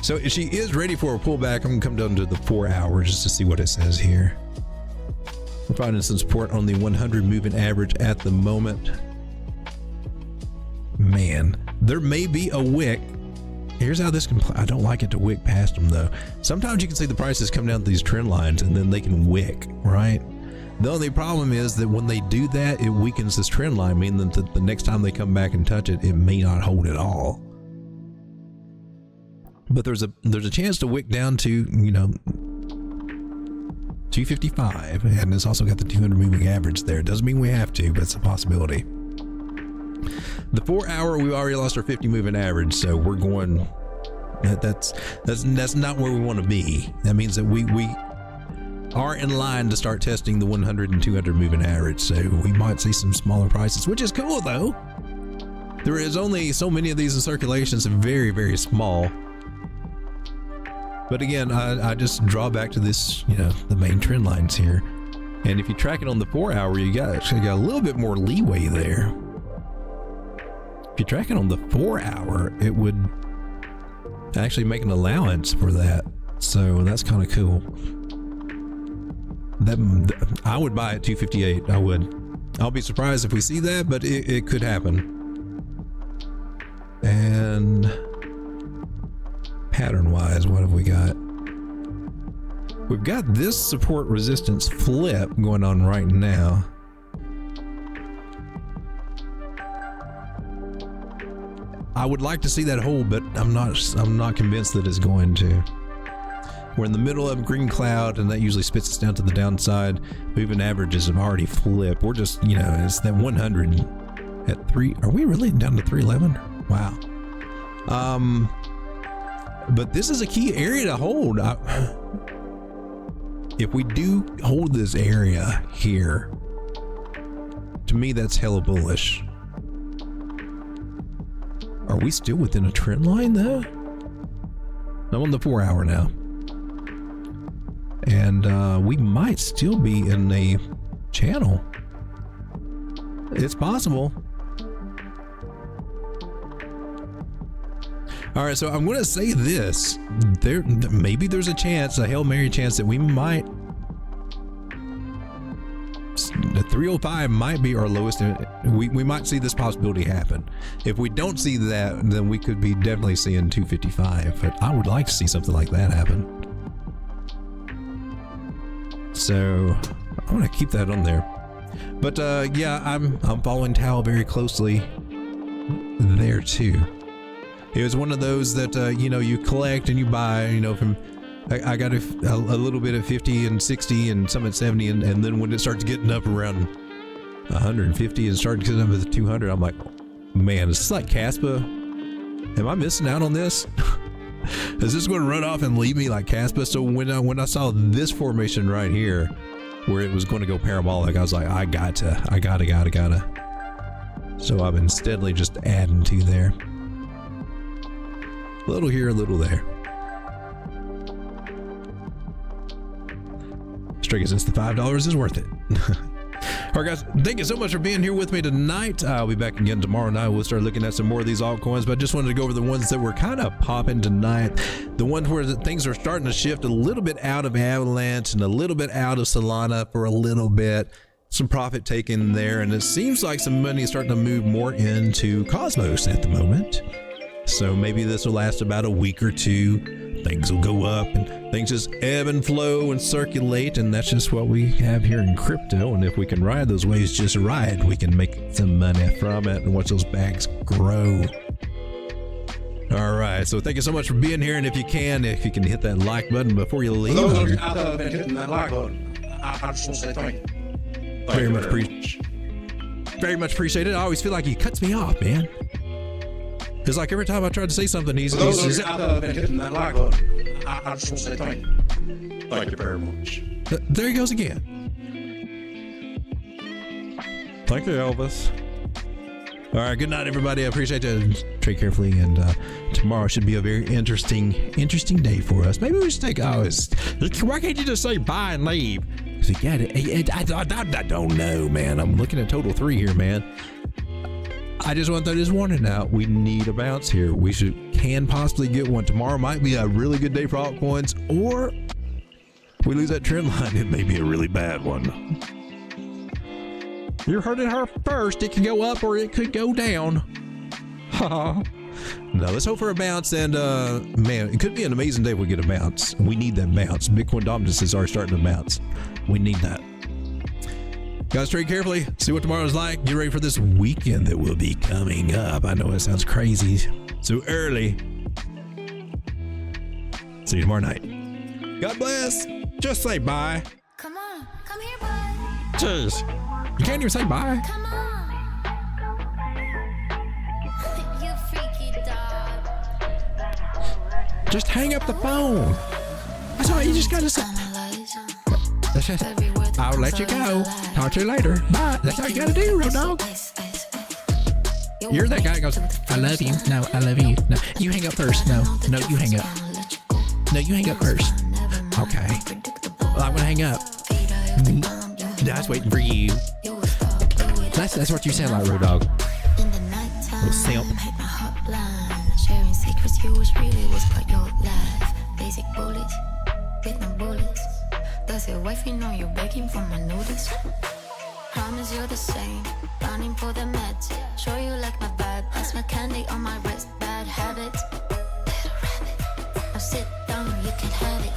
Speaker 3: So she is ready for a pullback. I'm gonna come down to the 4 hours just to see what it says here. We're finding some support on the 100 moving average at the moment. Man, there may be a wick. Here's how this can play. I don't like it to wick past them though. Sometimes you can see the prices come down to these trend lines and then they can wick, right? The only problem is that when they do that, it weakens this trend line, meaning that the next time they come back and touch it, it may not hold at all. But there's a chance to wick down to, 255, and it's also got the 200 moving average there. Doesn't mean we have to, but it's a possibility. The 4 hour, we already lost our 50 moving average, so we're going. That's not where we want to be. That means that we are in line to start testing the 100 and 200 moving average. So we might see some smaller prices, which is cool though. There is only so many of these in circulation, so very, very small. But again, I just draw back to this, the main trend lines here. And if you track it on the 4 hour, you got a little bit more leeway there. If you track it on the 4 hour, it would actually make an allowance for that. So that's kind of cool. I would buy at 258. I would. I'll be surprised if we see that, but it could happen. And pattern wise, what have we got? We've got this support resistance flip going on right now. I would like to see that hold, but I'm not convinced that it's going to. We're in the middle of a green cloud, and that usually spits us down to the downside. Moving averages have already flipped. We're just, it's that 100 at 3. Are we really down to 311? Wow. But this is a key area to hold. If we do hold this area here, to me, that's hella bullish. Are we still within a trend line though? I'm on the 4 hour now. And we might still be in a channel. It's possible. All right, so I'm going to say this. Maybe there's a chance, a Hail Mary chance, that we might... The 305 might be our lowest. We might see this possibility happen. If we don't see that, then we could be definitely seeing 255. But I would like to see something like that happen. So I'm going to keep that on there. But yeah, I'm following Tao very closely there too. It was one of those that you know, you collect and you buy, you know, from I got a little bit at 50 and 60 and some at 70, and then when it starts getting up around 150 and starting getting up at 200, I'm like, man, is this like Caspa? Am I missing out on this? Is this going to run off and leave me like Caspa? So when I saw this formation right here, where it was going to go parabolic, I was like, I gotta. So I've been steadily just adding to there. A little here, a little there. Straight since the $5 is worth it. All right, guys, thank you so much for being here with me tonight. I'll be back again tomorrow night. We'll start looking at some more of these altcoins, but I just wanted to go over the ones that were kind of popping tonight. The ones where things are starting to shift a little bit out of Avalanche and a little bit out of Solana for a little bit. Some profit taken there, and it seems like some money is starting to move more into Cosmos at the moment. So maybe this will last about a week or two. Things will go up and things just ebb and flow and circulate, and that's just what we have here in crypto. And if we can ride those waves just right, we can make some money from it and watch those bags grow. All right, so thank you so much for being here, and if you can hit that like button before you leave.
Speaker 1: For those of you out there that have been hitting that like button, I just want to say thank you.
Speaker 3: Very much appreciated. I always feel like he cuts me off, man. It's like every time I try to say something, he's
Speaker 1: out there that have been hitting that like button, I just want to say thank you. Thank you very much.
Speaker 3: There he goes again. Thank you, Elvis. All right, good night, everybody. I appreciate you. Trade carefully, and tomorrow should be a very interesting day for us. Maybe we should take hours. Why can't you just say bye and leave? I don't know, man. I'm looking at total 3 here, man. I just want to throw this warning out. We need a bounce here. We can possibly get one. Tomorrow might be a really good day for altcoins, or we lose that trend line. It may be a really bad one. You heard it here first. It can go up or it could go down. No, let's hope for a bounce. And man, it could be an amazing day if we get a bounce. We need that bounce. Bitcoin dominance are starting to bounce. We need that. Guys, trade carefully. See what tomorrow's like. Get ready for this weekend that will be coming up. I know it sounds crazy. So early. See you tomorrow night. God bless. Just say bye.
Speaker 2: Come on, come here, bud.
Speaker 3: Jeez. You can't even say bye.
Speaker 2: Come on. You freaky dog.
Speaker 3: Just hang up the phone. That's all you just gotta say. That's just, I'll let you go. Talk to you later. Bye. That's all you gotta do, road dog. You're that guy that goes, I love you. No, I love you. No, you hang up first. No, you hang up. No, you hang up first. Okay. Well, I'm gonna hang up. I was waiting for you. That's what you sound like, road dog. Little simp.
Speaker 2: Sharing secrets, you was really was part your life. Basic bullets with no bullets. Does your wifey know you're begging for my notice? Promise you're the same. Running for the meds. Show you like my vibe. That's my candy on my wrist. Bad habits. Little rabbit. Now sit down, you can have it.